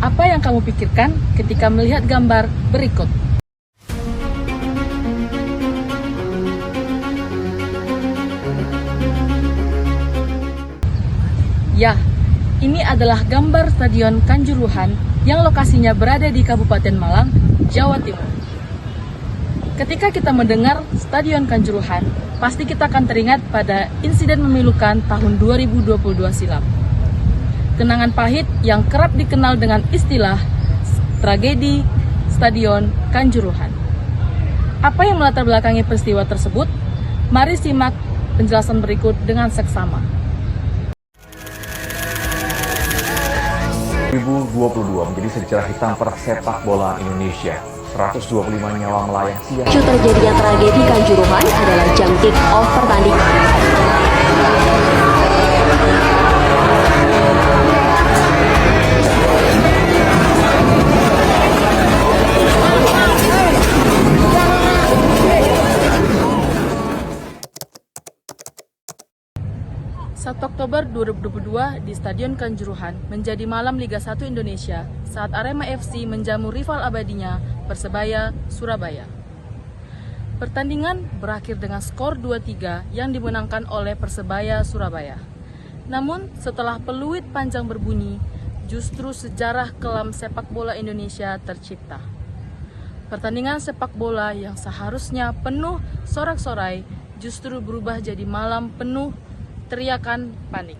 Apa yang kamu pikirkan ketika melihat gambar berikut? Ya, ini adalah gambar Stadion Kanjuruhan yang lokasinya berada di Kabupaten Malang, Jawa Timur. Ketika kita mendengar Stadion Kanjuruhan, pasti kita akan teringat pada insiden memilukan tahun 2022 silam. Kenangan pahit yang kerap dikenal dengan istilah tragedi Stadion Kanjuruhan. Apa yang melatar belakangi peristiwa tersebut? Mari simak penjelasan berikut dengan seksama. 2022 menjadi sejarah hitam persepak bola Indonesia. 125 nyawa melayang sia-sia. Terjadinya tragedi Kanjuruhan adalah jam kick off pertandingan. Oktober 2022 di Stadion Kanjuruhan menjadi malam Liga 1 Indonesia saat Arema FC menjamu rival abadinya Persebaya Surabaya. Pertandingan berakhir dengan skor 2-3 yang dimenangkan oleh Persebaya Surabaya. Namun setelah peluit panjang berbunyi, justru sejarah kelam sepak bola Indonesia tercipta. Pertandingan sepak bola yang seharusnya penuh sorak-sorai justru berubah jadi malam penuh teriakan panik.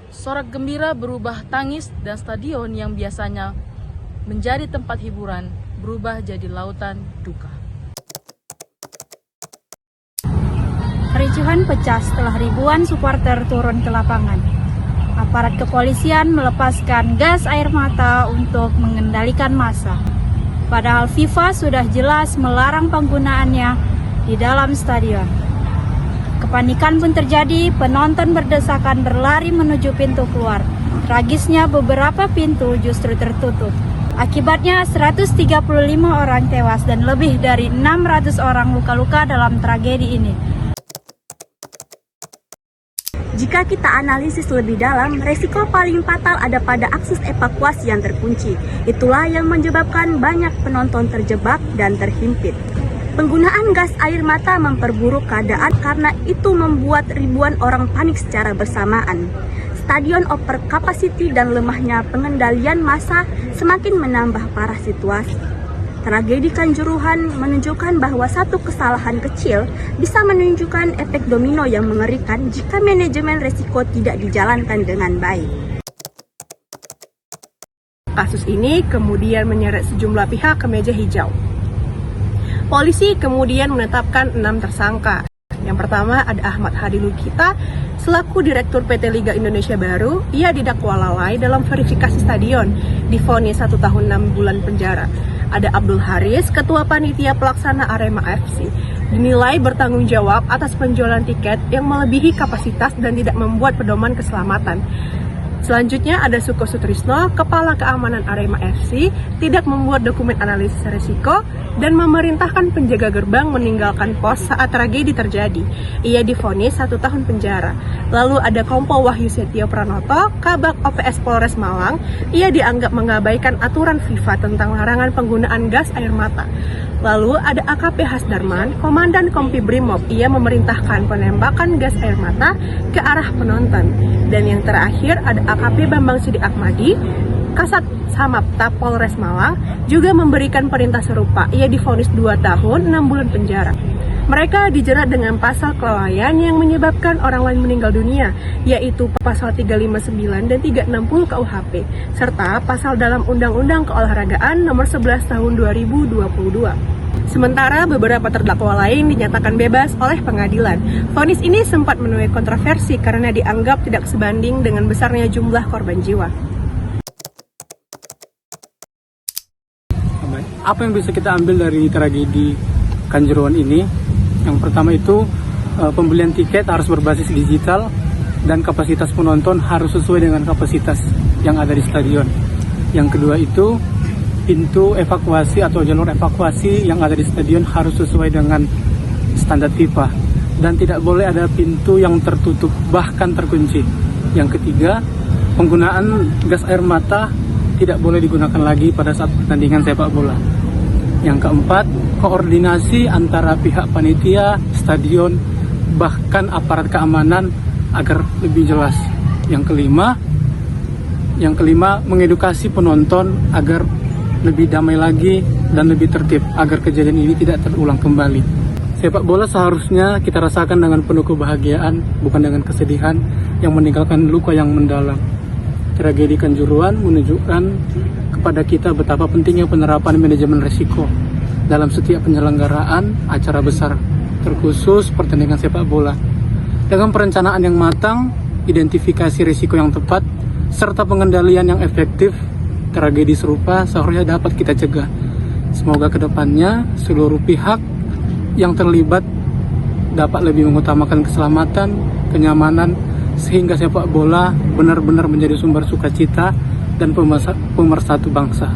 Sorak gembira berubah tangis dan stadion yang biasanya menjadi tempat hiburan berubah jadi lautan duka. Kericuhan pecah setelah ribuan supporter turun ke lapangan. Aparat kepolisian melepaskan gas air mata untuk mengendalikan massa. Padahal FIFA sudah jelas melarang penggunaannya di dalam stadion. Kepanikan pun terjadi, penonton berdesakan berlari menuju pintu keluar. Tragisnya beberapa pintu justru tertutup. Akibatnya 135 orang tewas dan lebih dari 600 orang luka-luka dalam tragedi ini. Jika kita analisis lebih dalam, resiko paling fatal ada pada akses evakuasi yang terkunci. Itulah yang menyebabkan banyak penonton terjebak dan terhimpit. Penggunaan gas air mata memperburuk keadaan karena itu membuat ribuan orang panik secara bersamaan. Stadion over capacity dan lemahnya pengendalian massa semakin menambah parah situasi. Tragedi Kanjuruhan menunjukkan bahwa satu kesalahan kecil bisa menunjukkan efek domino yang mengerikan jika manajemen resiko tidak dijalankan dengan baik. Kasus ini kemudian menyeret sejumlah pihak ke meja hijau. Polisi kemudian menetapkan 6 tersangka. Yang pertama ada Ahmad Hadi Lukita, selaku Direktur PT Liga Indonesia Baru. Ia didakwa lalai dalam verifikasi stadion, divonis 1 tahun 6 bulan penjara. Ada Abdul Haris, Ketua Panitia Pelaksana Arema FC, dinilai bertanggung jawab atas penjualan tiket yang melebihi kapasitas dan tidak membuat pedoman keselamatan. Selanjutnya ada Suko Sutrisno, Kepala Keamanan Arema FC, tidak membuat dokumen analisis risiko dan memerintahkan penjaga gerbang meninggalkan pos saat tragedi terjadi. Ia divonis 1 tahun penjara. Lalu ada Kompol Wahyu Setio Pranoto, Kabak OPS Polres Malang. Ia dianggap mengabaikan aturan FIFA tentang larangan penggunaan gas air mata. Lalu ada AKP Hasdarman, Komandan Kompi Brimob. Ia memerintahkan penembakan gas air mata ke arah penonton. Dan yang terakhir ada AKP Bambang Sidik Ahmadi, Kasat Samapta Polres Malang, juga memberikan perintah serupa. Ia divonis 2 tahun 6 bulan penjara. Mereka dijerat dengan pasal kelalaian yang menyebabkan orang lain meninggal dunia, yaitu pasal 359 dan 360 KUHP, serta pasal dalam Undang-Undang Keolahragaan nomor 11 tahun 2022. Sementara beberapa terdakwa lain dinyatakan bebas oleh pengadilan. Vonis ini sempat menuai kontroversi karena dianggap tidak sebanding dengan besarnya jumlah korban jiwa. Apa yang bisa kita ambil dari tragedi Kanjuruhan ini? Yang pertama itu pembelian tiket harus berbasis digital dan kapasitas penonton harus sesuai dengan kapasitas yang ada di stadion. Yang kedua itu pintu evakuasi atau jalur evakuasi yang ada di stadion harus sesuai dengan standar FIFA dan tidak boleh ada pintu yang tertutup bahkan terkunci. Yang ketiga, penggunaan gas air mata tidak boleh digunakan lagi pada saat pertandingan sepak bola. Yang keempat, koordinasi antara pihak panitia, stadion, bahkan aparat keamanan agar lebih jelas. Yang kelima, mengedukasi penonton agar lebih damai lagi dan lebih tertib agar kejadian ini tidak terulang kembali. Sepak bola seharusnya kita rasakan dengan penuh kebahagiaan, bukan dengan kesedihan yang meninggalkan luka yang mendalam. Tragedi Kanjuruhan menunjukkan kepada kita betapa pentingnya penerapan manajemen risiko dalam setiap penyelenggaraan acara besar, terkhusus pertandingan sepak bola. Dengan perencanaan yang matang, identifikasi risiko yang tepat, serta pengendalian yang efektif, tragedi serupa seharusnya dapat kita cegah. Semoga kedepannya seluruh pihak yang terlibat dapat lebih mengutamakan keselamatan, kenyamanan, sehingga sepak bola benar-benar menjadi sumber sukacita dan pemersatu bangsa.